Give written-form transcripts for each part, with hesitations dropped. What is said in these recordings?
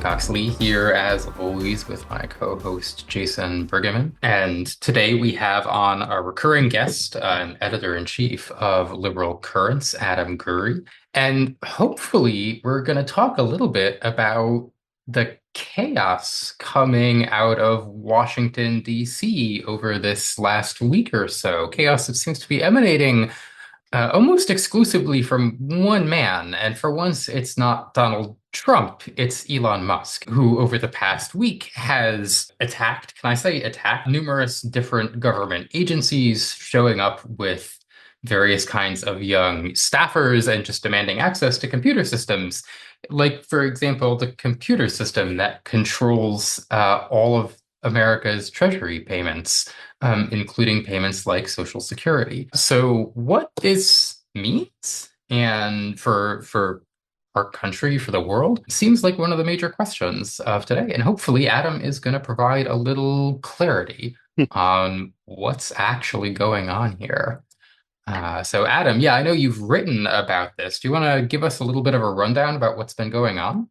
Cox Lee here, as always, with my co-host Jason Bergman. And today we have on a recurring guest, an editor-in-chief of Liberal Currents, Adam Gurri. And hopefully, we're going to talk a little bit about the chaos coming out of Washington, D.C. over this last week or so. Chaos that seems to be emanating almost exclusively from one man. And for once, it's not Donald Trump, it's Elon Musk, who over the past week has attacked, can I say attacked, numerous different government agencies, showing up with various kinds of young staffers and just demanding access to computer systems. Like, for example, the computer system that controls all of America's treasury payments, including payments like Social Security. So, what this means, and for our country, for the world, seems like one of the major questions of today. And hopefully, Adam is going to provide a little clarity on what's actually going on here. So, Adam, yeah, I know you've written about this. Do you want to give us a little bit of a rundown about what's been going on?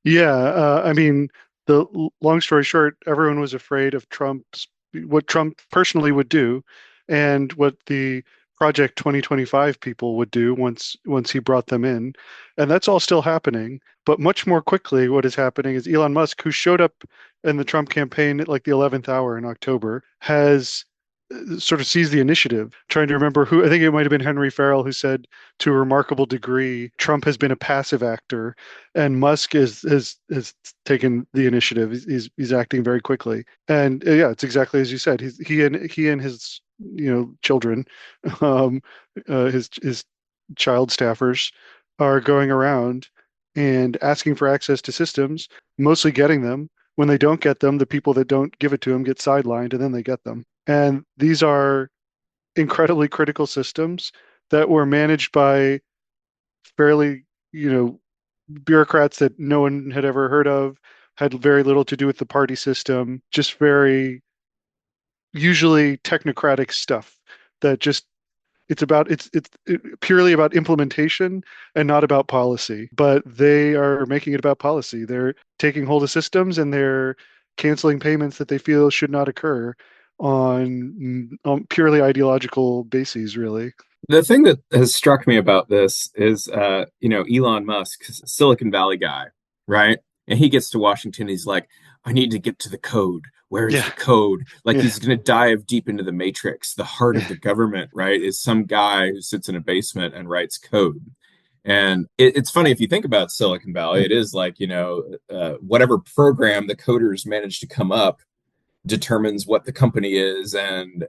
Yeah, I mean, the long story short, everyone was afraid of what Trump personally would do, and what the Project 2025 people would do once he brought them in, and that's all still happening. But much more quickly, what is happening is Elon Musk, who showed up in the Trump campaign at like the 11th hour in October, has sort of seized the initiative. Trying to remember who, I think it might have been Henry Farrell who said, to a remarkable degree, Trump has been a passive actor, and Musk is taken the initiative. He's acting very quickly, and yeah, it's exactly as you said. He and his children, um, his child staffers, are going around and asking for access to systems, mostly getting them. When they don't get them, the people that don't give it to them get sidelined, and then they get them. And these are incredibly critical systems that were managed by fairly, bureaucrats that no one had ever heard of, had very little to do with the party system, just very usually technocratic stuff that just it's purely about implementation and not about policy. But they are making it about policy. They're taking hold of systems, and they're canceling payments that they feel should not occur on purely ideological bases, really. The thing that has struck me about this is, Elon Musk, Silicon Valley guy, right? And he gets to Washington. He's like, I need to get to the code. Where is Yeah, the code? Like yeah, he's going to dive deep into the matrix. The heart of yeah. the government, right, is some guy who sits in a basement and writes code. And it's funny if you think about Silicon Valley, it is like, whatever program the coders manage to come up determines what the company is and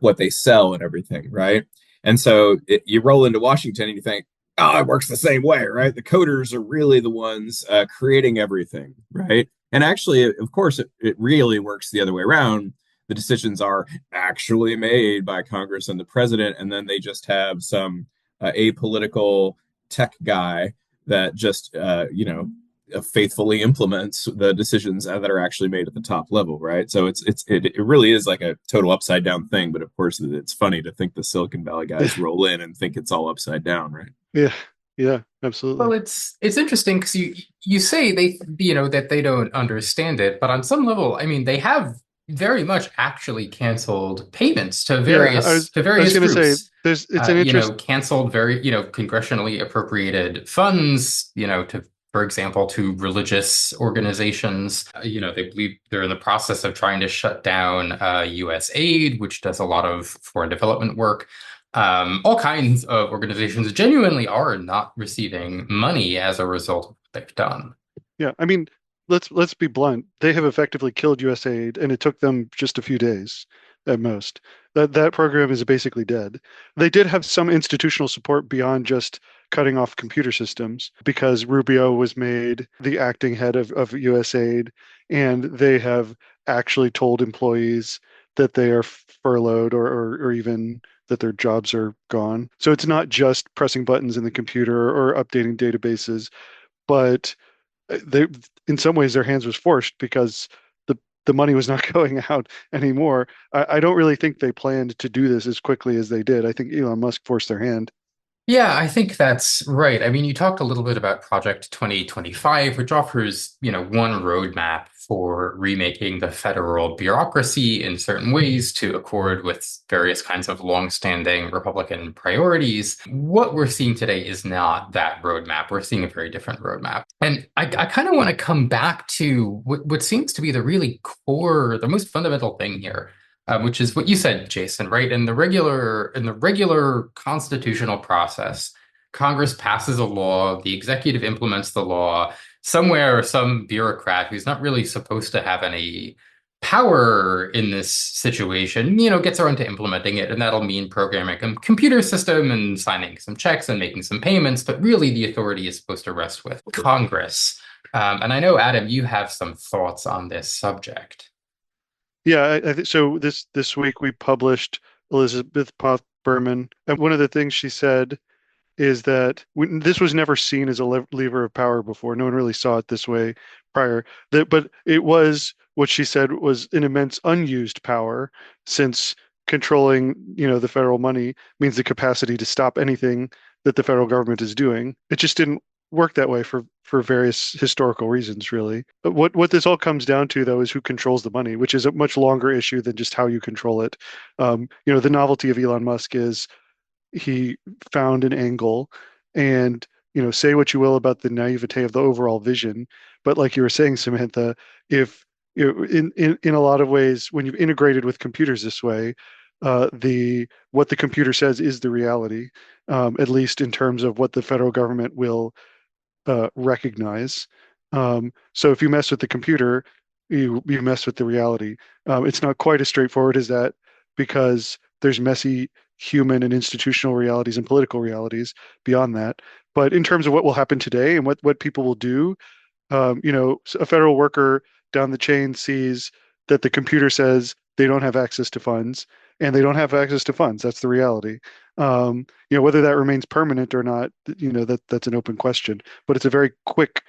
what they sell and everything, right? And so you roll into Washington and you think, oh, it works the same way, right? The coders are really the ones creating everything, right? And actually, of course, it really works the other way around. The decisions are actually made by Congress and the president, and then they just have some apolitical tech guy that just, faithfully implements the decisions that are actually made at the top level, right? So it really is like a total upside down thing. But of course, it's funny to think the Silicon Valley guys roll in and think it's all upside down, right? Yeah, yeah, Well, absolutely. it's interesting because you say they that they don't understand it, but on some level, I mean, they have very much actually canceled payments to Yeah, various going to say groups. it's an interest. Canceled very congressionally appropriated funds. To for example, to religious organizations. They believe they're in the process of trying to shut down U.S. aid, which does a lot of foreign development work. All kinds of organizations genuinely are not receiving money as a result of what they've done. Yeah, I mean, let's be blunt. They have effectively killed USAID, and it took them just a few days at most. That program is basically dead. They did have some institutional support beyond just cutting off computer systems, because Rubio was made the acting head of USAID, and they have actually told employees that they are furloughed, or even that their jobs are gone. So it's not just pressing buttons in the computer or updating databases, but they, in some ways, their hands was forced, because the money was not going out anymore. I don't really think they planned to do this as quickly as they did. I think Elon Musk forced their hand. Yeah, I think that's right. I mean, you talked a little bit about Project 2025, which offers, one roadmap for remaking the federal bureaucracy in certain ways to accord with various kinds of longstanding Republican priorities. What we're seeing today is not that roadmap. We're seeing a very different roadmap. And I kind of want to come back to what seems to be the really core, the most fundamental thing here, which is what you said, Jason, right? In the regular constitutional process, Congress passes a law, the executive implements the law. Somewhere, some bureaucrat who's not really supposed to have any power in this situation, gets around to implementing it, and that'll mean programming a computer system and signing some checks and making some payments. But really, the authority is supposed to rest with Congress. And I know, Adam, you have some thoughts on this subject. Yeah, I think so. This week we published Elizabeth Poth Berman, and one of the things she said is that this was never seen as a lever of power before. No one really saw it this way prior. But it was what she said was an immense unused power, since controlling, the federal money means the capacity to stop anything that the federal government is doing. It just didn't work that way for various historical reasons, really. But what this all comes down to, though, is who controls the money, which is a much longer issue than just how you control it. The novelty of Elon Musk is he found an angle, and say what you will about the naivete of the overall vision, but like you were saying, Samantha, if in a lot of ways, when you've integrated with computers this way, the what the computer says is the reality, at least in terms of what the federal government will recognize. So if you mess with the computer, you mess with the reality. It's not quite as straightforward as that, because there's messy human and institutional realities and political realities beyond that. But in terms of what will happen today and what people will do, a federal worker down the chain sees that the computer says they don't have access to funds, and they don't have access to funds. That's the reality. Whether that remains permanent or not, that's an open question. But it's a very quick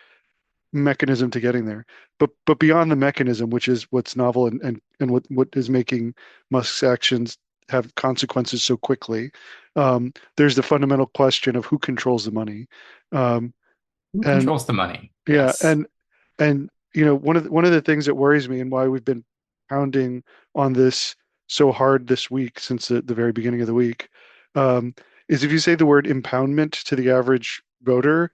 mechanism to getting there. But beyond the mechanism, which is what's novel, and what is making Musk's actions have consequences so quickly, there's the fundamental question of who controls the money. Um, Who and controls the money? yeah, Yes. and one of the things that worries me, and why we've been pounding on this so hard this week, since the very beginning of the week, um, is if you say the word impoundment to the average voter,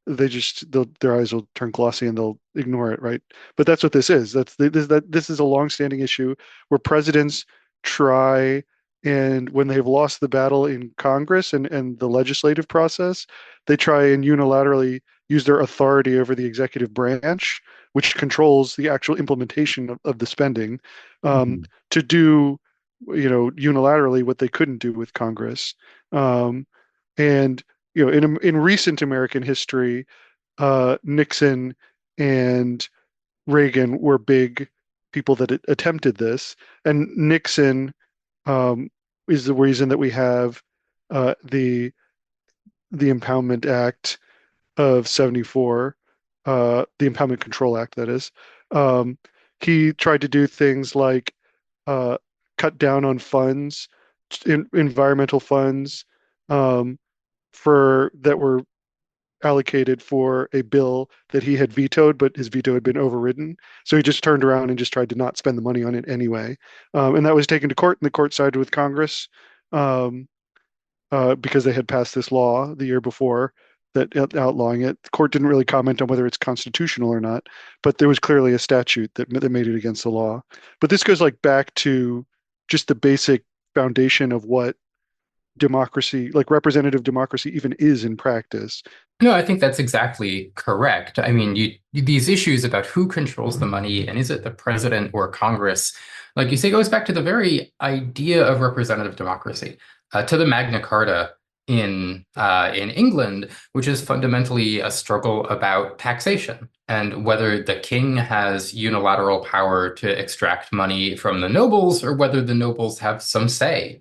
their eyes will turn glossy and they'll ignore it, right? But that's what this is. This is a long-standing issue where presidents try, and when they've lost the battle in Congress and the legislative process, they try and unilaterally use their authority over the executive branch, which controls the actual implementation of the spending, um, Mhm. to do, unilaterally what they couldn't do with Congress. Um, and in recent American history, Nixon and Reagan were big people that attempted this, and Nixon, um, is the reason that we have the Impoundment Act of '74, the Impoundment Control Act, that is. Um, he tried to do things like uh, cut down on funds, environmental funds, um, for that were allocated for a bill that he had vetoed, but his veto had been overridden. So he just turned around and just tried to not spend the money on it anyway. And that was taken to court, and the court sided with Congress, um, because they had passed this law the year before that outlawing it. The court didn't really comment on whether it's constitutional or not, but there was clearly a statute that made it against the law. But this goes like back to just the basic foundation of what democracy, like representative democracy, even is in practice. No, I think that's exactly correct. I mean, these issues about who controls the money and is it the president or Congress, like you say, goes back to the very idea of representative democracy, to the Magna Carta in England, which is fundamentally a struggle about taxation and whether the king has unilateral power to extract money from the nobles or whether the nobles have some say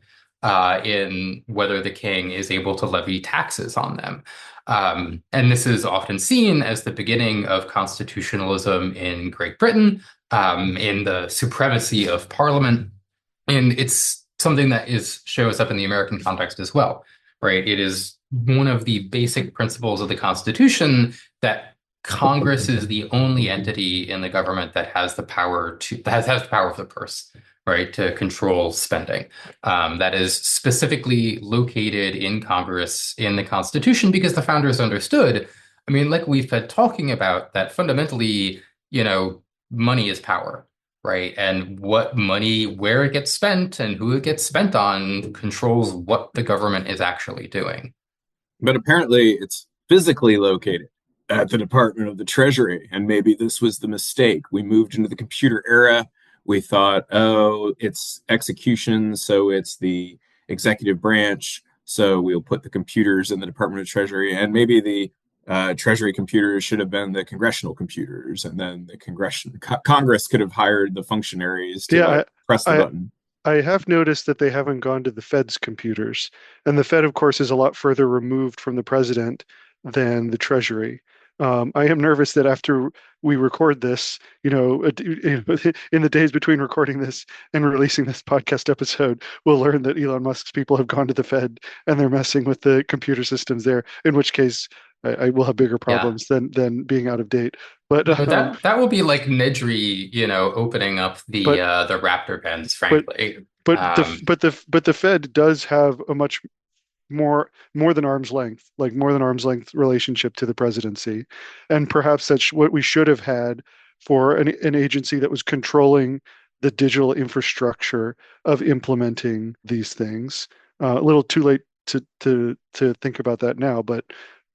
in whether the king is able to levy taxes on them. And this is often seen as the beginning of constitutionalism in Great Britain, in the supremacy of Parliament. And it's something that shows up in the American context as well, right? It is one of the basic principles of the Constitution that Congress is the only entity in the government that has the power has the power of the purse, right, to control spending. That is specifically located in Congress in the Constitution because the founders understood. I mean, like we've been talking about, that fundamentally, money is power, right? And what money, where it gets spent and who it gets spent on controls what the government is actually doing. But apparently it's physically located at the Department of the Treasury. And maybe this was the mistake. We moved into the computer era. We thought, oh, it's execution, so it's the executive branch. So we'll put the computers in the Department of Treasury. And maybe the Treasury computers should have been the congressional computers. And then the Congress could have hired the functionaries to Yeah, like press the I, button. I have noticed that they haven't gone to the Fed's computers. And the Fed, of course, is a lot further removed from the president than the Treasury. I am nervous that after we record this, in the days between recording this and releasing this podcast episode, we'll learn that Elon Musk's people have gone to the Fed and they're messing with the computer systems there, in which case I will have bigger Yeah. problems than being out of date. But No, that will be like Nedry, opening up but the Raptor pens, but frankly. but the Fed does have a much more than arm's length, like more than arm's length relationship to the presidency, and perhaps that's what we should have had for an agency that was controlling the digital infrastructure of implementing these things. A little too late to think about that now, but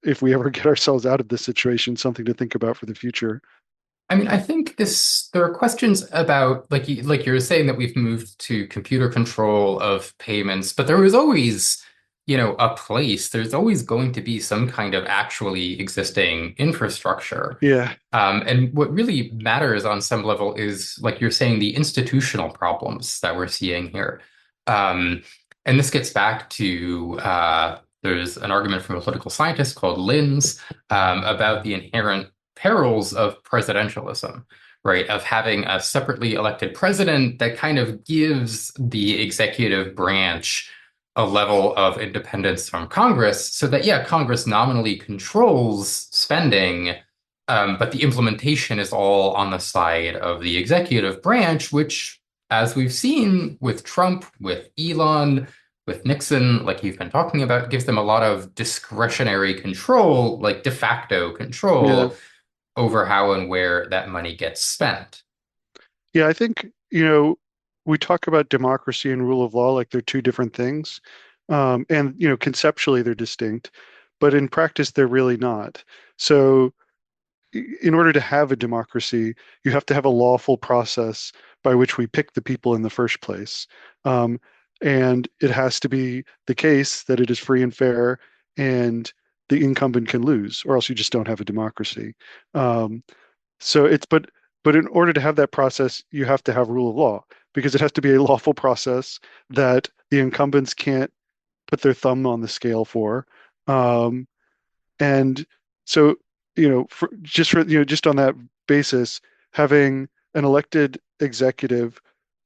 if we ever get ourselves out of this situation, something to think about for the future. I mean, I think there are questions about like you were saying that we've moved to computer control of payments, but there was always, a place. There's always going to be some kind of actually existing infrastructure. Yeah, And what really matters on some level is, like you're saying, the institutional problems that we're seeing here. Um, and this gets back to there's an argument from a political scientist called Linz about the inherent perils of presidentialism, right? Of having a separately elected president that kind of gives the executive branch a level of independence from Congress so that, yeah, Congress nominally controls spending, but the implementation is all on the side of the executive branch, which, as we've seen with Trump, with Elon, with Nixon, like you've been talking about, gives them a lot of discretionary control, like de facto yeah, control over how and where that money gets spent. yeah. I think, we talk about democracy and rule of law like they're two different things. And, conceptually they're distinct, but in practice they're really not. So in order to have a democracy, you have to have a lawful process by which we pick the people in the first place. Um, and it has to be the case that it is free and fair and the incumbent can lose, or else you just don't have a democracy. Um, so but in order to have that process, you have to have rule of law because it has to be a lawful process that the incumbents can't put their thumb on the scale for. Um, and so, just on that basis, having an elected executive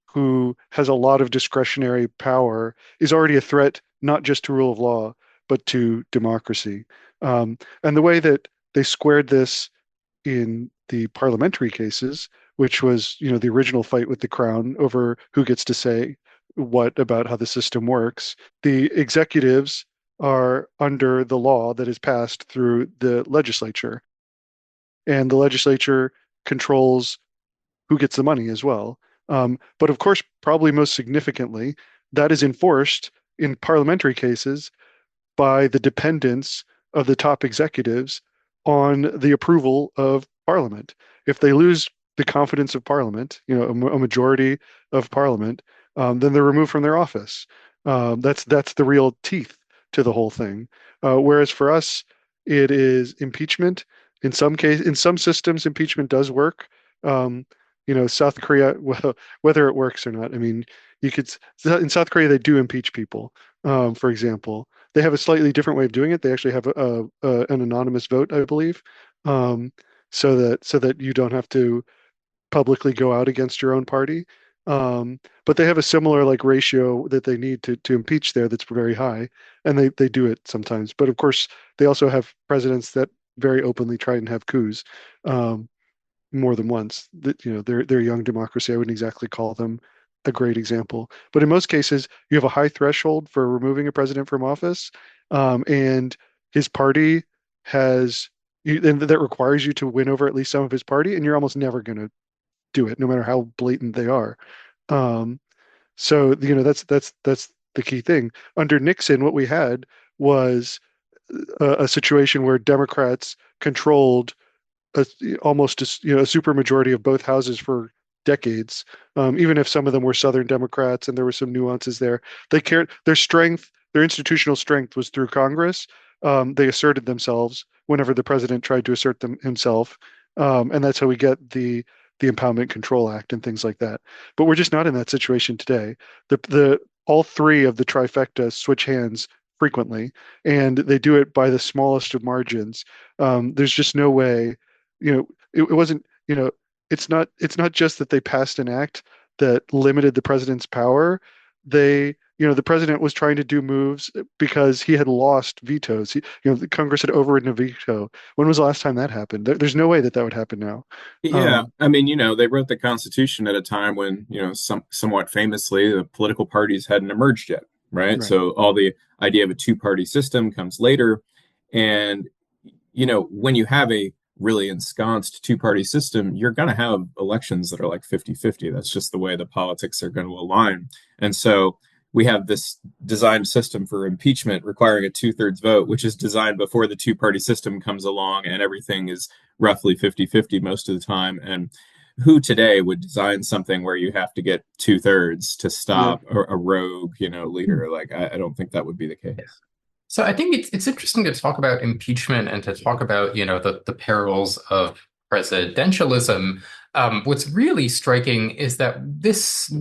who has a lot of discretionary power is already a threat, not just to rule of law, but to democracy. And the way that they squared this in the parliamentary cases, which was, the original fight with the crown over who gets to say what about how the system works. The executives are under the law that is passed through the legislature, and the legislature controls who gets the money as well. But of course, probably most significantly, that is enforced in parliamentary cases by the dependence of the top executives on the approval of Parliament. If they lose the confidence of Parliament, a majority of Parliament, then they're removed from their office. That's the real teeth to the whole thing. Whereas for us, it is impeachment. In some systems, impeachment does work. Um, South Korea, well, whether it works or not, I mean, you could in South Korea they do impeach people. For example, they have a slightly different way of doing it. They actually have an anonymous vote, I believe, um, so that you don't have to publicly go out against your own party. But they have a similar like ratio that they need to impeach there that's very high, and they do it sometimes. But of course, they also have presidents that very openly try and have coups um, more than once. That they're a young democracy. I wouldn't exactly call them a great example, but in most cases, you have a high threshold for removing a president from office, and his party has. And that requires you to win over at least some of his party, and you're almost never going to do it, no matter how blatant they are. Um, so that's the key thing. Under Nixon, what we had was a situation where Democrats controlled a, almost a super majority of both houses for decades. Even if some of them were Southern Democrats and there were some nuances there, they cared. Their strength, their institutional strength, was through Congress. They asserted themselves whenever the president tried to assert them himself, and that's how we get the Impoundment Control Act and things like that. But we're just not in that situation today. The all three of the trifecta switch hands frequently, and they do it by the smallest of margins. There's just no way, it wasn't, it's not just that they passed an act that limited the president's power. The president was trying to do moves because he had lost vetoes. The Congress had overridden a veto. When was the last time that happened? There's no way that that would happen now. Yeah, Um, I mean, they wrote the Constitution at a time when, somewhat famously, the political parties hadn't emerged yet, right? right. So all the idea of a two-party system comes later. And, when you have a really ensconced two-party system, you're going to have elections that are like 50-50. That's just the way the politics are going to align. And so we have this designed system for impeachment requiring a two-thirds vote, which is designed before the two-party system comes along and everything is roughly 50-50 most of the time. And who today would design something where you have to get two-thirds to Yeah. stop a rogue, leader? Like, I don't think that would be the case. So I think it's interesting to talk about impeachment and to talk about, the perils of presidentialism. What's really striking is that this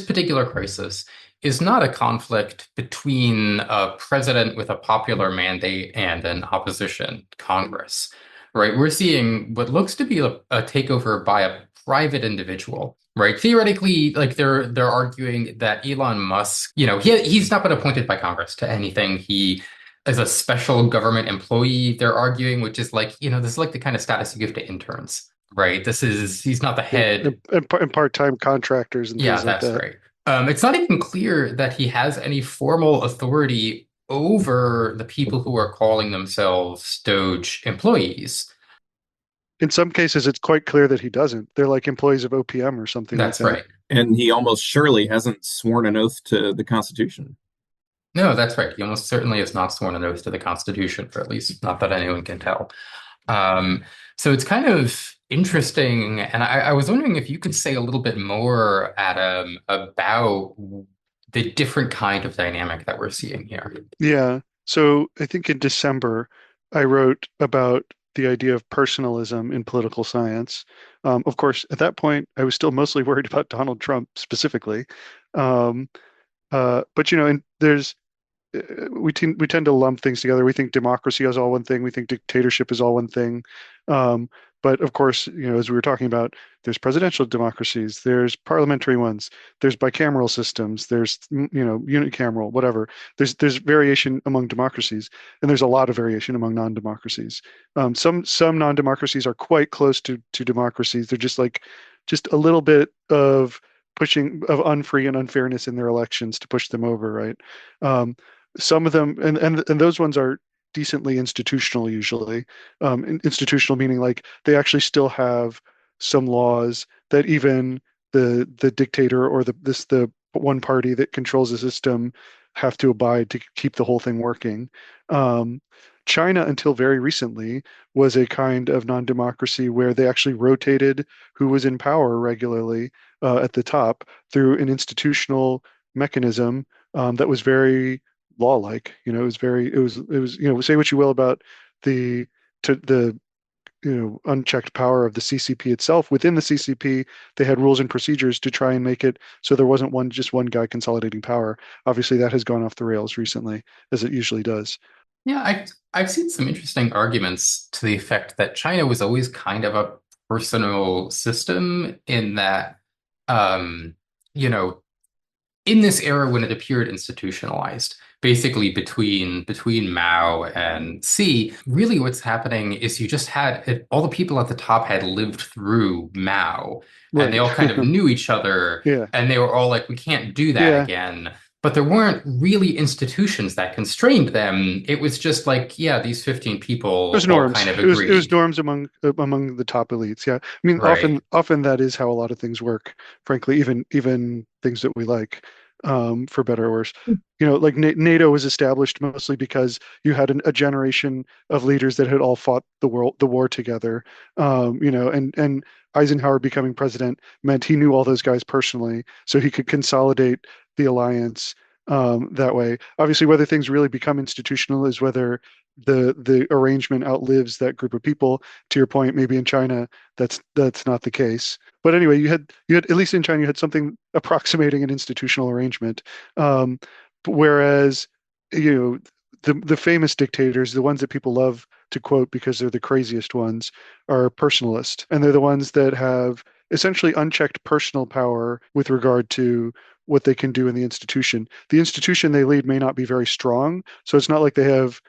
particular crisis is not a conflict between a president with a popular mandate and an opposition Congress, right? We're seeing what looks to be a takeover by a private individual. Right. Theoretically, like they're arguing that Elon Musk, he's not been appointed by Congress to anything. He as a special government employee, they're arguing, which is like, this is like the kind of status you give to interns, right? He's not the Yeah. head. And part-time contractors and Yeah, things like that's that. right. It's not even clear that he has any formal authority over the people who are calling themselves Doge employees. In some cases, it's quite clear that he doesn't. They're like employees of OPM or something like That's that. right. And he almost surely hasn't sworn an oath to the Constitution. No, that's right. He almost certainly has not sworn an oath to the Constitution, for at least not that anyone can tell. Um, so it's kind of interesting, and I was wondering if you could say a little bit more, Adam, about the different kind of dynamic that we're seeing here. Yeah. So I think in December, I wrote about the idea of personalism in political science. Of course, at that point, I was still mostly worried about Donald Trump specifically. Um, but and we tend to lump things together. We think democracy is all one thing. We think dictatorship is all one thing. Um, but of course, as we were talking about, there's presidential democracies, there's parliamentary ones, there's bicameral systems, there's unicameral, whatever. There's variation among democracies, and there's a lot of variation among non-democracies. Some non-democracies are quite close to democracies. They're just a little bit of pushing of unfree and unfairness in their elections to push them over, right? Um, some of them, and those ones are decently institutional usually. Institutional meaning like they actually still have some laws that even the dictator or the one party that controls the system have to abide to keep the whole thing working. Um, China, until very recently, was a kind of non-democracy where they actually rotated who was in power regularly at the top through an institutional mechanism that was very law-like. Say what you will about the the unchecked power of the CCP itself. Within the CCP, they had rules and procedures to try and make it so there wasn't just one guy consolidating power. Obviously, that has gone off the rails recently, as it usually does. Yeah, I've seen some interesting arguments to the effect that China was always kind of a personal system in that um, you know, in this era when it appeared institutionalized, basically between Mao and Xi, really what's happening is you just had all the people at the top had lived through Mao, and they Right. all kind of knew each other, Yeah. and they were all like, we can't do that Yeah. again. But there weren't really institutions that constrained them. It was just like, yeah, these 15 It was people all norms. kind of It was agreed. norms among the top elites. Yeah. I mean, Right. often that is how a lot of things work, frankly, even things that we like, for better or worse. Like NATO was established mostly because you had a generation of leaders that had all fought the war together. And Eisenhower becoming president meant he knew all those guys personally, so he could consolidate the alliance that way. Obviously, whether things really become institutional is whether the arrangement outlives that group of people. To your point, maybe in China that's not the case. But anyway, you had at least in China you had something approximating an institutional arrangement. Um, whereas you know the famous dictators, the ones that people love to quote because they're the craziest ones, are personalist, and they're the ones that have essentially unchecked personal power with regard to what they can do in the institution. The institution they lead may not be very strong, so it's not like they have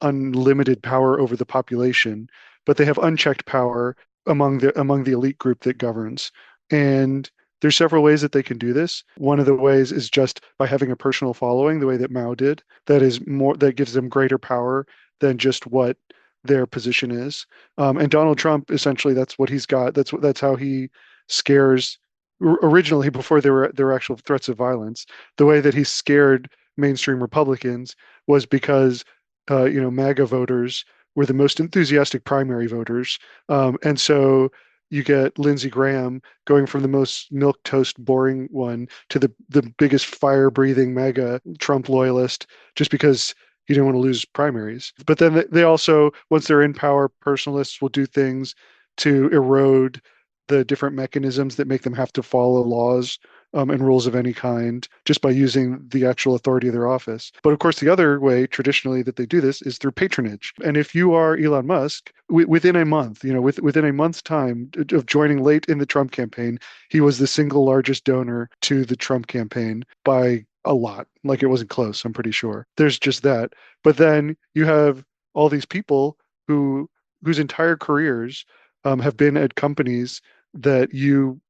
unlimited power over the population, but they have unchecked power among the elite group that governs. And there's several ways that they can do this. One of the ways is just by having a personal following, the way that Mao did. That gives them greater power than just what their position is. And Donald Trump, essentially, that's what he's got. That's how he scares. Originally, before there were actual threats of violence, the way that he scared mainstream Republicans was because MAGA voters were the most enthusiastic primary voters. And so you get Lindsey Graham going from the most milk toast boring one to the biggest fire breathing MAGA Trump loyalist just because he didn't want to lose primaries. But then they also, once they're in power, personalists will do things to erode the different mechanisms that make them have to follow laws and rules of any kind just by using the actual authority of their office. But of course, the other way traditionally that they do this is through patronage. And if you are Elon Musk, within a month, within a month's time of joining late in the Trump campaign, he was the single largest donor to the Trump campaign by a lot. Like it wasn't close, I'm pretty sure. There's just that. But then you have all these people whose entire careers have been at companies that you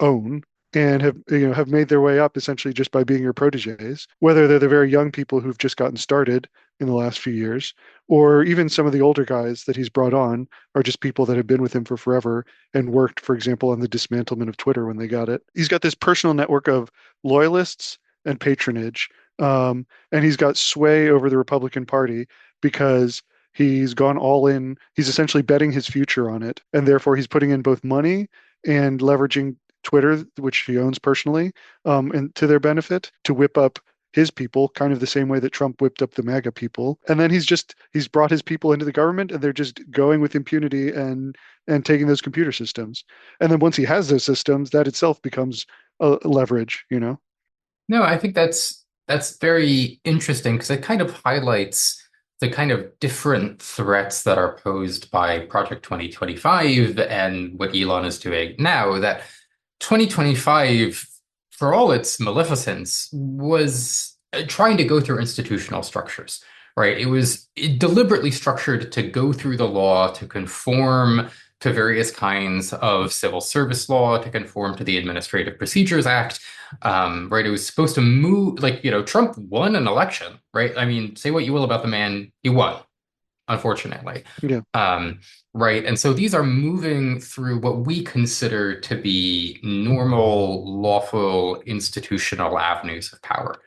own and have made their way up essentially just by being your proteges, whether they're the very young people who've just gotten started in the last few years, or even some of the older guys that he's brought on are just people that have been with him for forever and worked, for example, on the dismantlement of Twitter when they got it. He's got this personal network of loyalists and patronage, and he's got sway over the Republican Party because he's gone all in. He's essentially betting his future on it, and therefore he's putting in both money and leveraging Twitter, which he owns personally, and to their benefit to whip up his people, kind of the same way that Trump whipped up the MAGA people. And then he's brought his people into the government, and they're just going with impunity and taking those computer systems. And then once he has those systems, that itself becomes a leverage. No, I think that's very interesting because it kind of highlights the kind of different threats that are posed by Project 2025 and what Elon is doing now. That 2025, for all its maleficence, was trying to go through institutional structures, right? It was deliberately structured to go through the law, to conform to various kinds of civil service law, to conform to the Administrative Procedures Act, right? It was supposed to move, like, Trump won an election, right? I mean, say what you will about the man, he won, unfortunately. Yeah. Um, right. And so these are moving through what we consider to be normal, lawful, institutional avenues of power.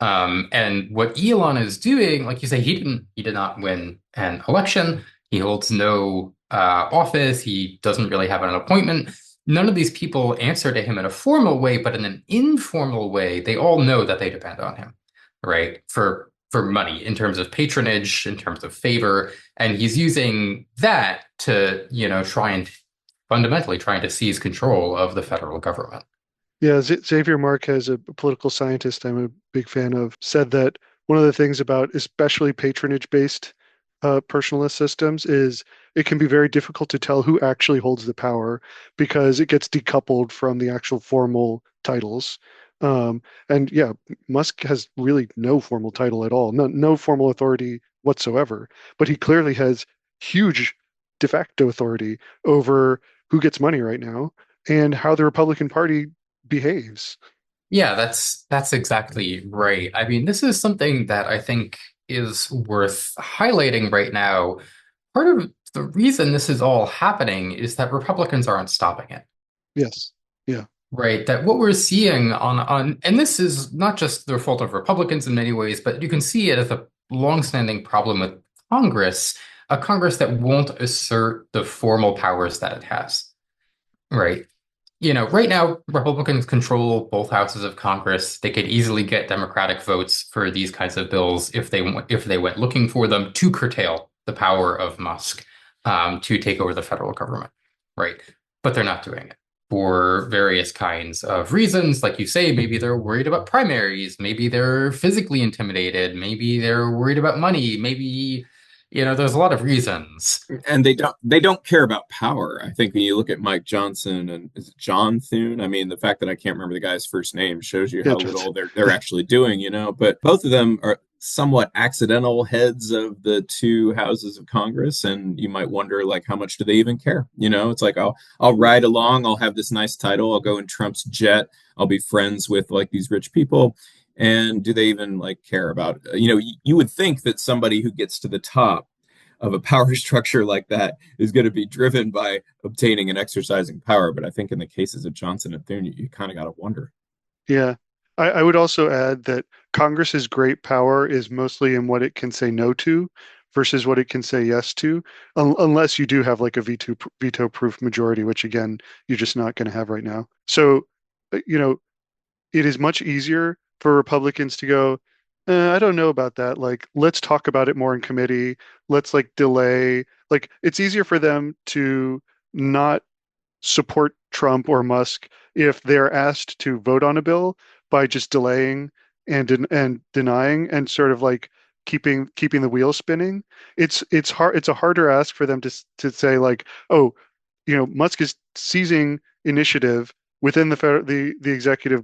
And what Elon is doing, like you say, he did not win an election. He holds no office. He doesn't really have an appointment. None of these people answer to him in a formal way, but in an informal way, they all know that they depend on him, right? For money, in terms of patronage, in terms of favor, and he's using that to, try and fundamentally trying to seize control of the federal government. Yeah, Xavier Marquez, a political scientist I'm a big fan of, said that one of the things about especially patronage-based personalist systems is it can be very difficult to tell who actually holds the power because it gets decoupled from the actual formal titles. And yeah, Musk has really no formal title at all, no formal authority whatsoever. But he clearly has huge de facto authority over who gets money right now and how the Republican Party behaves. Yeah, that's exactly right. I mean, this is something that I think is worth highlighting right now. Part of the reason this is all happening is that Republicans aren't stopping it. Yes. Yeah. Right, that what we're seeing and this is not just the fault of Republicans in many ways, but you can see it as a longstanding problem with Congress, a Congress that won't assert the formal powers that it has. Right. Right now, Republicans control both houses of Congress. They could easily get Democratic votes for these kinds of bills if they went looking for them to curtail the power of Musk to take over the federal government. Right. But they're not doing it for various kinds of reasons. Like you say, maybe they're worried about primaries. Maybe they're physically intimidated. Maybe they're worried about money. Maybe, there's a lot of reasons. And they don't care about power. I think when you look at Mike Johnson and is it John Thune, I mean, the fact that I can't remember the guy's first name shows you Yeah. how little they're actually doing, But both of them are somewhat accidental heads of the two houses of Congress, and you might wonder like how much do they even care? It's like I'll ride along, I'll have this nice title, I'll go in Trump's jet, I'll be friends with like these rich people. And do they even like care about, you would think that somebody who gets to the top of a power structure like that is going to be driven by obtaining and exercising power. But I think in the cases of Johnson and Thune, you kind of got to wonder. Yeah. I would also add that Congress's great power is mostly in what it can say no to versus what it can say yes to, unless you do have like a veto-proof majority, which again, you're just not going to have right now. So, you know, it is much easier for Republicans to go, I don't know about that. Like, let's talk about it more in committee. Let's like delay. Like, it's easier for them to not support Trump or Musk if they're asked to vote on a bill by just delaying and denying and sort of like keeping the wheel spinning. It's hard. It's a harder ask for them to say like, oh, Musk is seizing initiative within the executive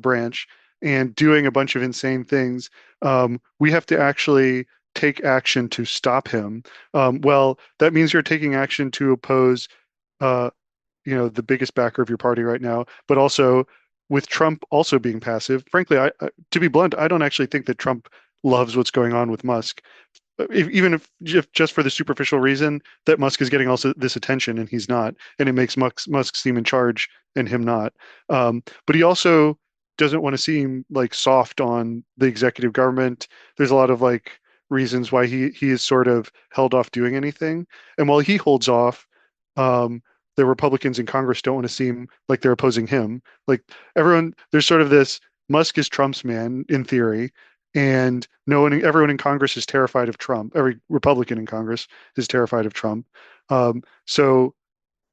branch and doing a bunch of insane things. We have to actually take action to stop him. Well, that means you're taking action to oppose uh, the biggest backer of your party right now, but also with Trump also being passive. Frankly, to be blunt, I don't actually think that Trump loves what's going on with Musk. Even if just for the superficial reason that Musk is getting all this attention and he's not, and it makes Musk seem in charge and him not. But he also doesn't want to seem like soft on the executive government. There's a lot of like reasons why he is sort of held off doing anything. And while he holds off, um, the Republicans in Congress don't want to seem like they're opposing him. Like there's sort of this Musk is Trump's man in theory, and everyone in Congress is terrified of Trump. Every Republican in Congress is terrified of Trump. So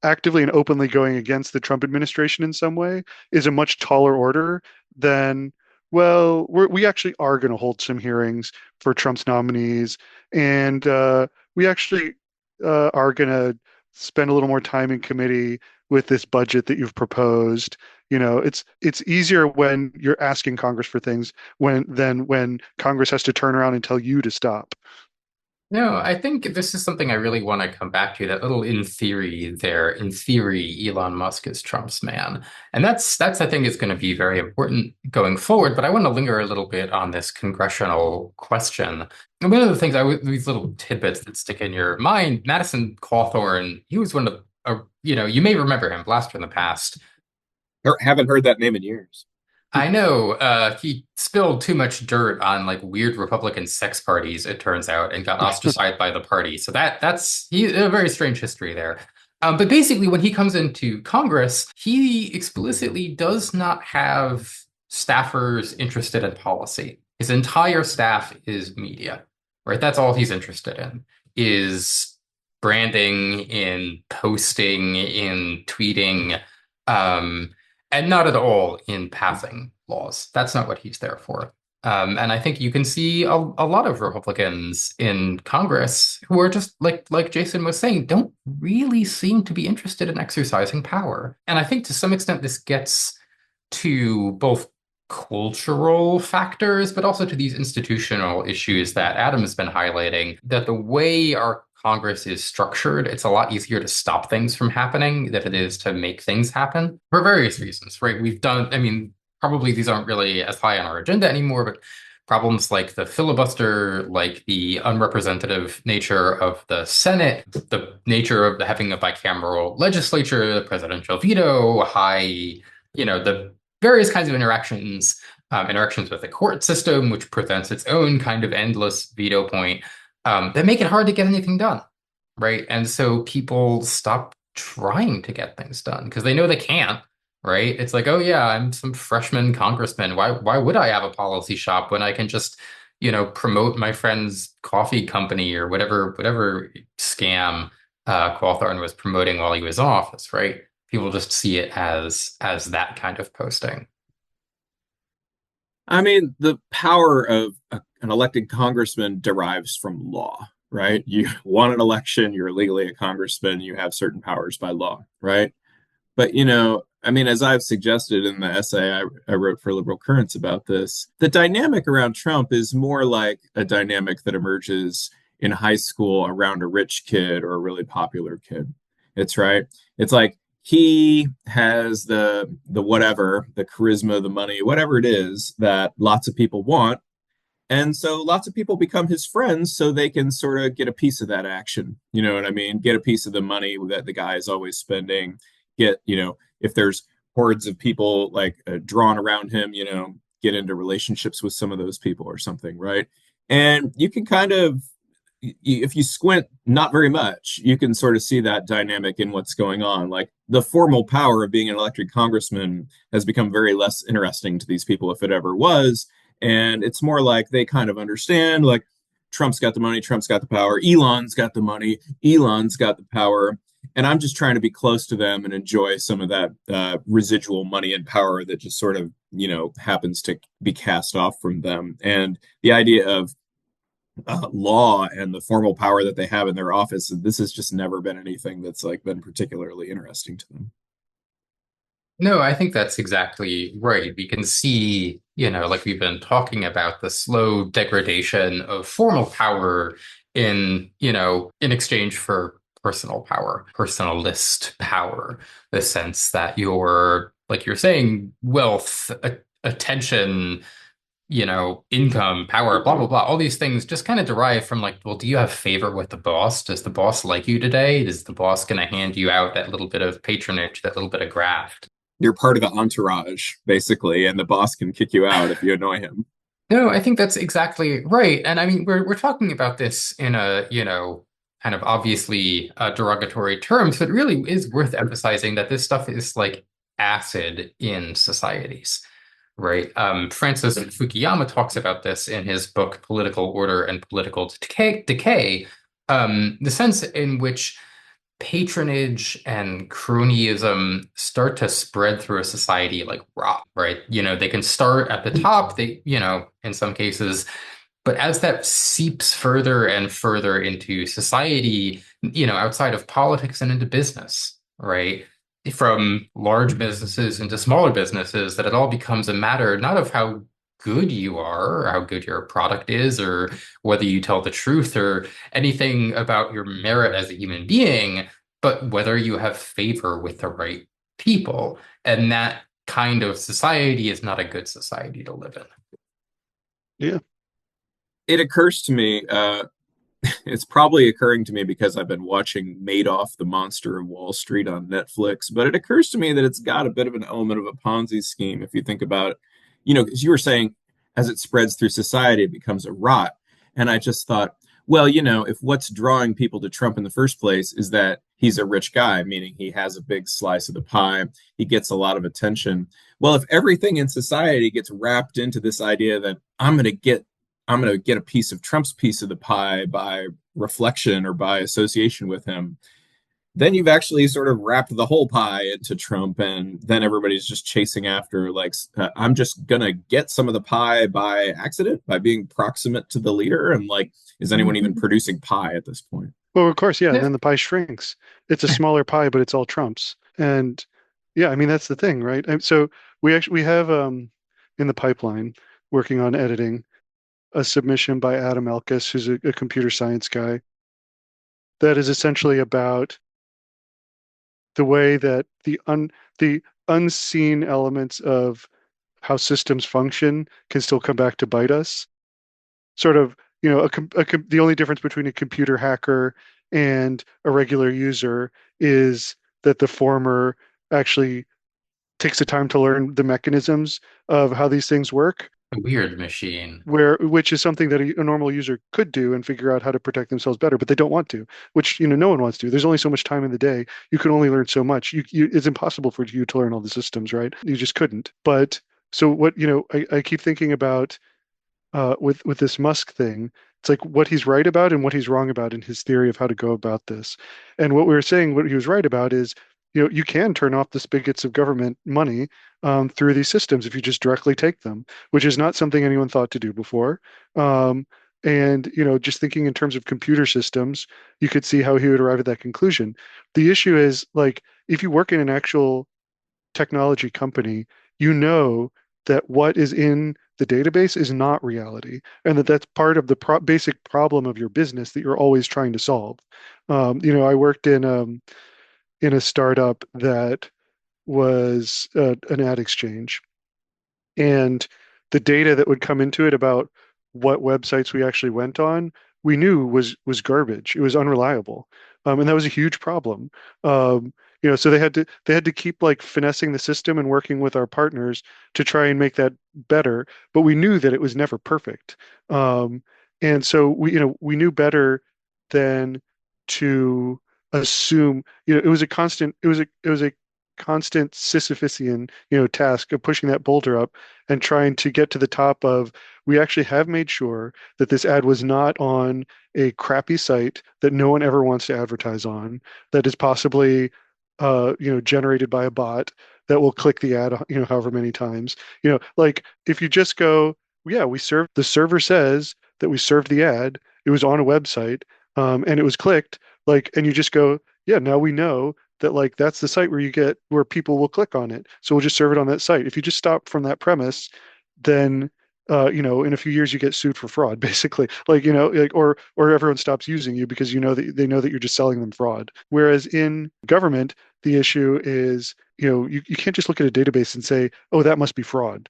actively and openly going against the Trump administration in some way is a much taller order than, well, we actually are going to hold some hearings for Trump's nominees, and we actually are going to spend a little more time in committee with this budget that you've proposed. It's easier when you're asking Congress for things than when Congress has to turn around and tell you to stop. No, I think this is something I really want to come back to, that little in theory there. In theory, Elon Musk is Trump's man. And that's I think is going to be very important going forward. But I want to linger a little bit on this congressional question. And one of the things these little tidbits that stick in your mind, Madison Cawthorn, he was one of you may remember him, blast from the past. Haven't heard that name in years. I know he spilled too much dirt on like weird Republican sex parties, it turns out, and got ostracized by the party. So that's he a very strange history there. But basically, when he comes into Congress, he explicitly does not have staffers interested in policy. His entire staff is media, right? That's all he's interested in, is branding, in posting, in tweeting. And not at all in passing laws. That's not what he's there for. And I think you can see a lot of Republicans in Congress who are just like Jason was saying, don't really seem to be interested in exercising power. And I think to some extent this gets to both cultural factors, but also to these institutional issues that Adam has been highlighting, that the way our Congress is structured, it's a lot easier to stop things from happening than it is to make things happen for various reasons, right? We've done, I mean, probably these aren't really as high on our agenda anymore, but problems like the filibuster, like the unrepresentative nature of the Senate, the nature of having a bicameral legislature, the presidential veto, the various kinds of interactions with the court system, which presents its own kind of endless veto point, that make it hard to get anything done, right? And so people stop trying to get things done because they know they can't, right? It's like, oh yeah, I'm some freshman congressman. Why would I have a policy shop when I can just, promote my friend's coffee company or whatever scam Cawthorn was promoting while he was in office, right? People just see it as that kind of posting. I mean, the power of an elected congressman derives from law, right? You won an election, you're legally a congressman, you have certain powers by law, right? But, I mean, as I've suggested in the essay I wrote for Liberal Currents about this, the dynamic around Trump is more like a dynamic that emerges in high school around a rich kid or a really popular kid. It's right. It's like he has the whatever, the charisma, the money, whatever it is that lots of people want. And so lots of people become his friends so they can sort of get a piece of that action. You know what I mean? Get a piece of the money that the guy is always spending. If there's hordes of people like drawn around him, get into relationships with some of those people or something, right? And you can kind of, if you squint not very much, you can sort of see that dynamic in what's going on. Like the formal power of being an elected congressman has become very less interesting to these people if it ever was. And it's more like they kind of understand, like, Trump's got the money, Trump's got the power, Elon's got the money, Elon's got the power. And I'm just trying to be close to them and enjoy some of that residual money and power that just sort of, happens to be cast off from them. And the idea of law and the formal power that they have in their office, this has just never been anything that's like been particularly interesting to them. No, I think that's exactly right. We can see, like we've been talking about the slow degradation of formal power in exchange for personal power, personalist power, the sense that like you're saying, wealth, attention, income, power, blah, blah, blah. All these things just kind of derive from like, well, do you have favor with the boss? Does the boss like you today? Is the boss going to hand you out that little bit of patronage, that little bit of graft? You're part of the entourage, basically, and the boss can kick you out if you annoy him. No, I think that's exactly right. And I mean, we're talking about this in a, kind of obviously derogatory terms, but it really is worth emphasizing that this stuff is like acid in societies, right? Francis Fukuyama talks about this in his book, Political Order and Political Decay, the sense in which patronage and cronyism start to spread through a society like rot, right? They can start at the top, in some cases, but as that seeps further and further into society, outside of politics and into business, right? From large businesses into smaller businesses, that it all becomes a matter not of how good you are or how good your product is or whether you tell the truth or anything about your merit as a human being, but whether you have favor with the right people. And that kind of society is not a good society to live in. Yeah. It occurs to me, it's probably occurring to me because I've been watching Madoff, the Monster of Wall Street on Netflix, but it occurs to me that it's got a bit of an element of a Ponzi scheme if you think about it. As you were saying, as it spreads through society, it becomes a rot. And I just thought, well, if what's drawing people to Trump in the first place is that he's a rich guy, meaning he has a big slice of the pie, he gets a lot of attention. Well, if everything in society gets wrapped into this idea that I'm going to get a piece of Trump's piece of the pie by reflection or by association with him, then you've actually sort of wrapped the whole pie into Trump, and then everybody's just chasing after, like, I'm just gonna get some of the pie by accident, by being proximate to the leader, and like, is anyone even producing pie at this point? Well, of course, yeah. And Yeah. then the pie shrinks. It's a smaller pie, but it's all Trump's. And, Yeah, I mean that's the thing, right? So we have in the pipeline working on editing a submission by Adam Elkis, who's a computer science guy, that is essentially about the way that the unseen elements of how systems function can still come back to bite us. Sort of, the only difference between a computer hacker and a regular user is that the former actually takes the time to learn the mechanisms of how these things work, A weird machine. which is something that a normal user could do and figure out how to protect themselves better, but they don't want to, which, no one wants to. There's only so much time in the day. You can only learn so much. It's impossible for you to learn all the systems, right? You just couldn't. But so what, I keep thinking about with this Musk thing. It's like what he's right about and what he's wrong about in his theory of how to go about this. And what we were saying, what he was right about is, you can turn off the spigots of government money through these systems if you just directly take them, which is not something anyone thought to do before. Um, and just thinking in terms of computer systems, you could see how he would arrive at that conclusion. The issue is like if you work in an actual technology company, you know that what is in the database is not reality, and that's part of the basic problem of your business that you're always trying to solve. I worked in a startup that was an ad exchange, and the data that would come into it about what websites we actually went on, we knew was garbage. It was unreliable, and that was a huge problem. So they had to keep like finessing the system and working with our partners to try and make that better. But we knew that it was never perfect, and so we knew better than to assume. It was a constant Sisyphean, task of pushing that boulder up and trying to get to the top of, we actually have made sure that this ad was not on a crappy site that no one ever wants to advertise on, that is possibly, generated by a bot that will click the ad, however many times. Like if you just go, yeah, the server says that we served the ad, it was on a website, and it was clicked, like, and you just go, yeah, now we know that like that's the site where people will click on it. So we'll just serve it on that site. If you just stop from that premise, then in a few years you get sued for fraud, basically. Like, like or everyone stops using you because that they know that you're just selling them fraud. Whereas in government, the issue is, you can't just look at a database and say, oh, that must be fraud.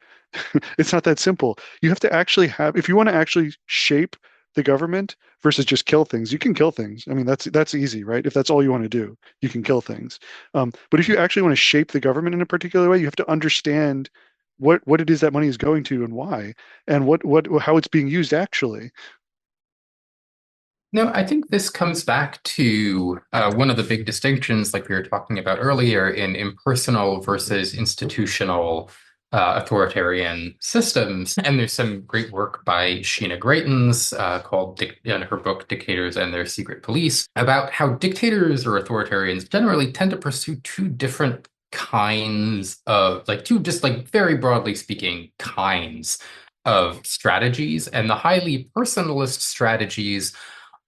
It's not that simple. You have to actually if you want to actually shape the government versus just kill things. You can kill things. I mean, that's easy, right? If that's all you want to do, you can kill things. But if you actually want to shape the government in a particular way, you have to understand what it is that money is going to and why, and what how it's being used actually. No, I think this comes back to one of the big distinctions, like we were talking about earlier, in impersonal versus institutional authoritarian systems. And there's some great work by Sheena Greitens called in her book Dictators and Their Secret Police about how dictators or authoritarians generally tend to pursue two different kinds of, like, two just like very broadly speaking kinds of strategies. And the highly personalist strategies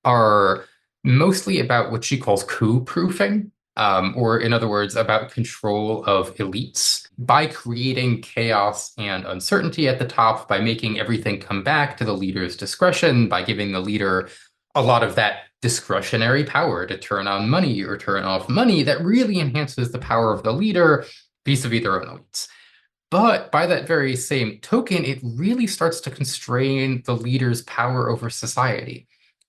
are mostly about what she calls coup proofing, or in other words, about control of elites by creating chaos and uncertainty at the top, by making everything come back to the leader's discretion, by giving the leader a lot of that discretionary power to turn on money or turn off money that really enhances the power of the leader vis-a-vis their own elites. But by that very same token, it really starts to constrain the leader's power over society.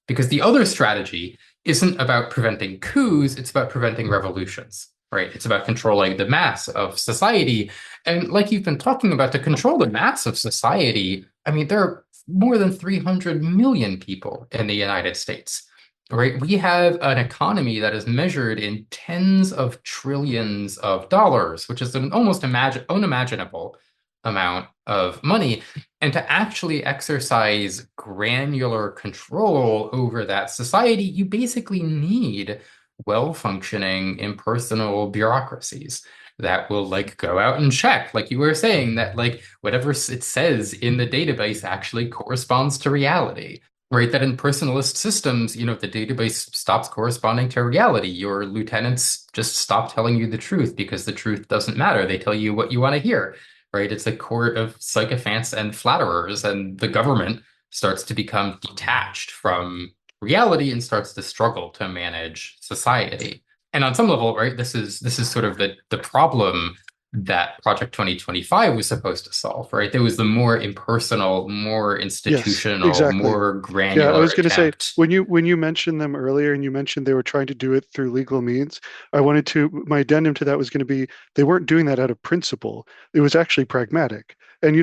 Because the other strategy isn't about preventing coups, it's about preventing revolutions, right? It's about controlling the mass of society. And like you've been talking about, to control the mass of society, I mean, there are more than 300 million people in the United States, right? We have an economy that is measured in tens of trillions of dollars, which is an almost unimaginable amount of money. And to actually exercise granular control over that society, you basically need well-functioning impersonal bureaucracies that will like go out and check, like you were saying, that like whatever it says in the database actually corresponds to reality. right? That in personalist systems, the database stops corresponding to reality. Your lieutenants just stop telling you the truth because the truth doesn't matter. They tell you what you want to hear, right? It's a court of sycophants and flatterers, and the government starts to become detached from reality and starts to struggle to manage society. And on some level, right, this is sort of the problem that Project 2025 was supposed to solve, right? There was the more impersonal, more Yes, institutional, exactly. more Yeah, I granular was going to say attempt. when you mentioned them earlier and you mentioned they were trying to do it through legal means, my addendum to that was going to be they weren't doing that out of principle. It was actually pragmatic. And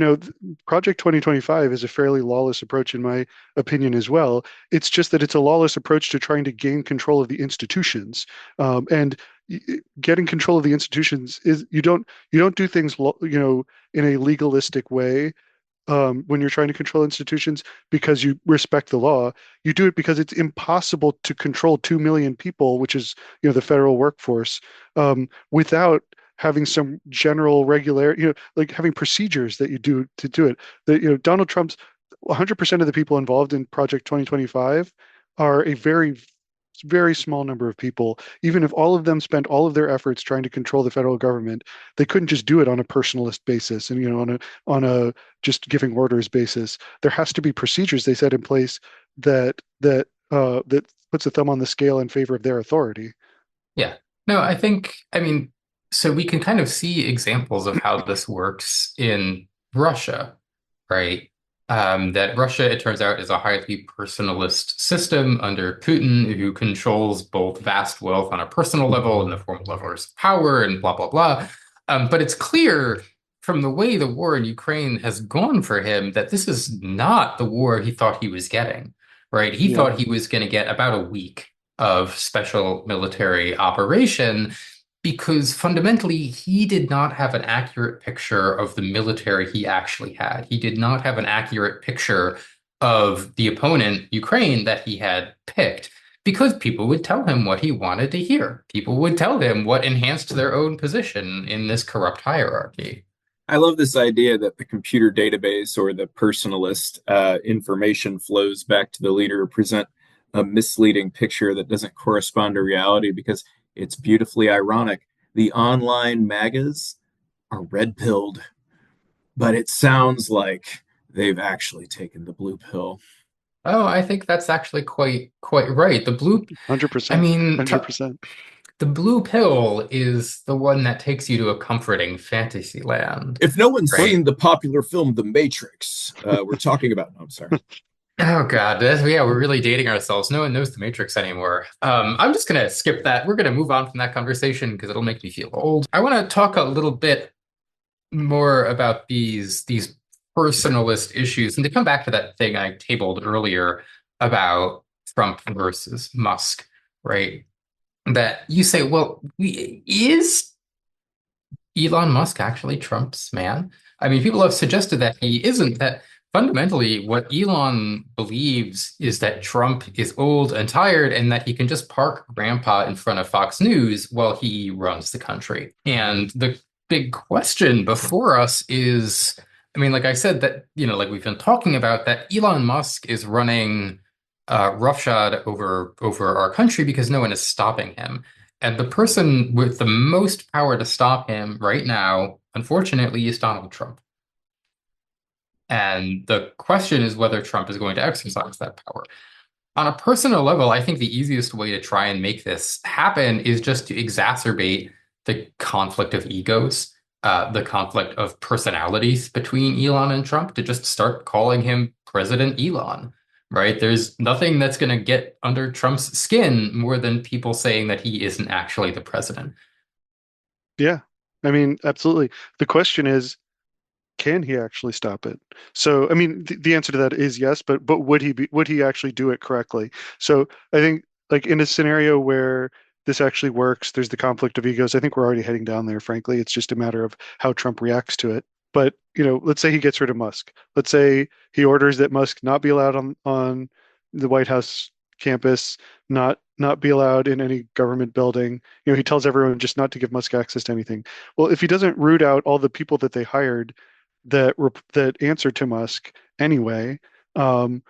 Project 2025 is a fairly lawless approach in my opinion as well. It's just that it's a lawless approach to trying to gain control of the institutions. And getting control of the institutions is you don't do things in a legalistic way when you're trying to control institutions because you respect the law. You do it because it's impossible to control 2 million people, which is, the federal workforce, without having some general regular, like having procedures that you do to do it. That, Donald Trump's 100% of the people involved in Project 2025 are a very, very small number of people. Even if all of them spent all of their efforts trying to control the federal government, they couldn't just do it on a personalist basis and on a just giving orders basis. There has to be procedures they set in place that puts a thumb on the scale in favor of their authority. Yeah. No, I mean, so we can kind of see examples of how this works in Russia, right? That Russia, it turns out, is a highly personalist system under Putin, who controls both vast wealth on a personal level and the form of levels of power and blah, blah, blah. But it's clear from the way the war in Ukraine has gone for him that this is not the war he thought he was getting, right? He Yeah, thought he was going to get about a week of special military operation because fundamentally he did not have an accurate picture of the military he actually had. He did not have an accurate picture of the opponent, Ukraine, that he had picked because people would tell him what he wanted to hear. People would tell him what enhanced their own position in this corrupt hierarchy. I love this idea that the computer database or the personalist information flows back to the leader to present a misleading picture that doesn't correspond to reality because it's beautifully ironic. The online MAGAs are red pilled, but it sounds like they've actually taken the blue pill. Oh, I think that's actually quite right. I 100%, mean, 100%. the blue pill is the one that takes you to a comforting fantasy land, If no one's right? seen the popular film The Matrix, we're talking about. No, I'm sorry. Oh God, yeah, we're really dating ourselves. No one knows the Matrix anymore. I'm just gonna skip that. We're gonna move on from that conversation because it'll make me feel old. I want to talk a little bit more about these personalist issues and to come back to that thing I tabled earlier about Trump versus Musk, right? That you say, well, is Elon Musk actually Trump's man? I mean, people have suggested that he isn't, that fundamentally what Elon believes is that Trump is old and tired and that he can just park grandpa in front of Fox News while he runs the country. And the big question before us is, I mean, like I said, that, like we've been talking about, that Elon Musk is running roughshod over our country because no one is stopping him. And the person with the most power to stop him right now, unfortunately, is Donald Trump. And the question is whether Trump is going to exercise that power. On a personal level, I think the easiest way to try and make this happen is just to exacerbate the conflict of egos, the conflict of personalities between Elon and Trump, to just start calling him President Elon, right? There's nothing that's going to get under Trump's skin more than people saying that he isn't actually the president. Yeah, I mean, absolutely. The question is, can he actually stop it? So, I mean, the answer to that is yes, but would he actually do it correctly? So, I think like in a scenario where this actually works, there's the conflict of egos. I think we're already heading down there, frankly. It's just a matter of how Trump reacts to it. But, let's say he gets rid of Musk. Let's say he orders that Musk not be allowed on the White House campus, not be allowed in any government building. He tells everyone just not to give Musk access to anything. Well, if he doesn't root out all the people that they hired that answer to Musk anyway. Um,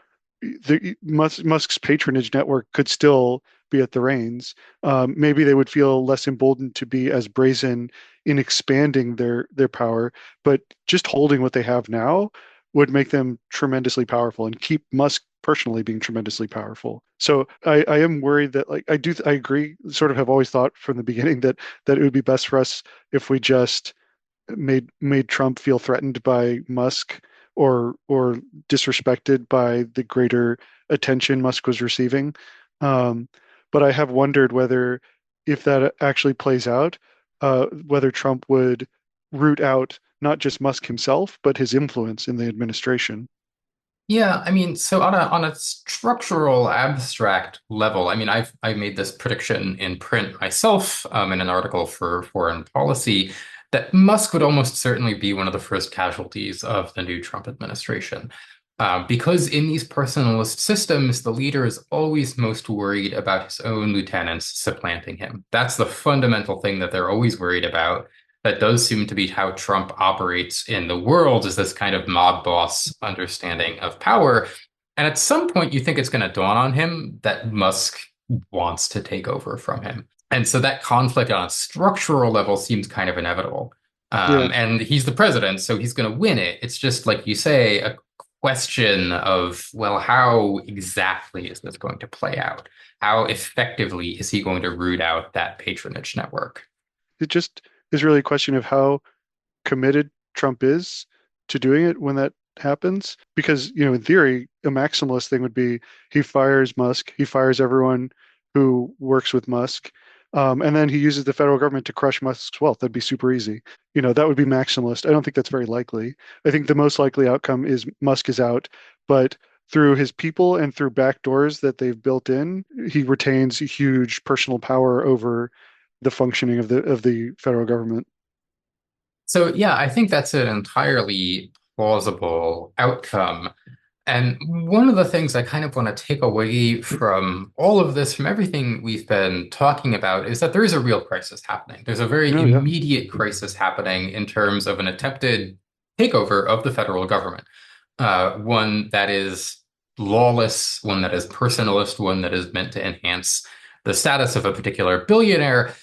Musk's patronage network could still be at the reins. Maybe they would feel less emboldened to be as brazen in expanding their power, but just holding what they have now would make them tremendously powerful and keep Musk personally being tremendously powerful. So I am worried that like I agree, sort of have always thought from the beginning that it would be best for us if we just made Trump feel threatened by Musk or disrespected by the greater attention Musk was receiving. Um, but I have wondered whether, if that actually plays out, whether Trump would root out not just Musk himself, but his influence in the administration. Yeah, I mean, so on a structural abstract level, I mean, I've made this prediction in print myself, in an article for Foreign Policy, that Musk would almost certainly be one of the first casualties of the new Trump administration. Because in these personalist systems, the leader is always most worried about his own lieutenants supplanting him. That's the fundamental thing that they're always worried about. That does seem to be how Trump operates in the world, is this kind of mob boss understanding of power. And at some point, you think it's going to dawn on him that Musk wants to take over from him. And so that conflict on a structural level seems kind of inevitable. Yeah, And he's the president, so he's going to win it. It's just, like you say, a question of, well, how exactly is this going to play out? How effectively is he going to root out that patronage network? it just is really a question of how committed Trump is to doing it when that happens. Because, in theory, a maximalist thing would be he fires Musk, he fires everyone who works with Musk, and then he uses the federal government to crush Musk's wealth. That'd be super easy. That would be maximalist. I don't think that's very likely. I think the most likely outcome is Musk is out, but through his people and through back doors that they've built in, he retains huge personal power over the functioning of the federal government. So, yeah, I think that's an entirely plausible outcome. And one of the things I kind of want to take away from all of this, from everything we've been talking about, is that there is a real crisis happening. There's a very No, yeah. immediate crisis happening in terms of an attempted takeover of the federal government. One that is lawless, one that is personalist, one that is meant to enhance the status of a particular billionaire.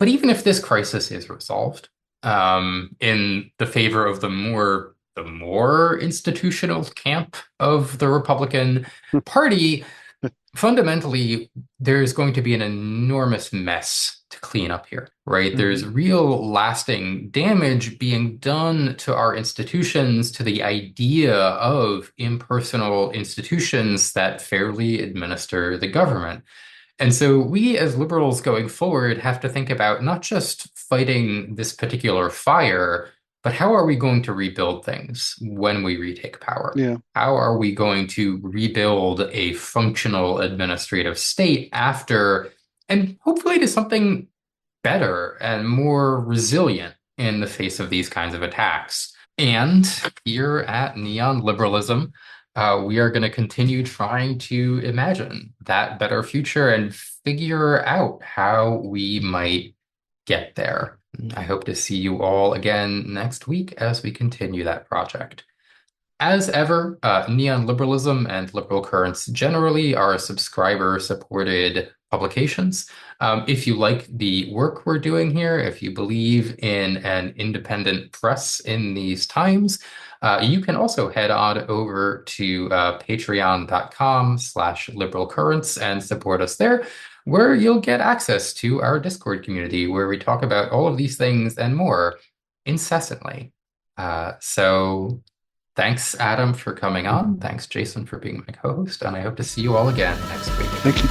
But even if this crisis is resolved, in the favor of the more institutional camp of the Republican Party, fundamentally, there's going to be an enormous mess to clean up here, right? Mhm. There's real lasting damage being done to our institutions, to the idea of impersonal institutions that fairly administer the government. And so we as liberals going forward have to think about not just fighting this particular fire, but how are we going to rebuild things when we retake power? Yeah. How are we going to rebuild a functional administrative state after, and hopefully to something better and more resilient in the face of these kinds of attacks? And here at Neon Liberalism, we are going to continue trying to imagine that better future and figure out how we might get there. I hope to see you all again next week as we continue that project. As ever, Neon Liberalism and Liberal Currents generally are subscriber-supported publications. If you like the work we're doing here, if you believe in an independent press in these times, you can also head on over to patreon.com/liberalcurrents and support us there, where you'll get access to our Discord community, where we talk about all of these things and more incessantly. So thanks, Adam, for coming on. Thanks, Jason, for being my co-host, and I hope to see you all again next week. Thank you.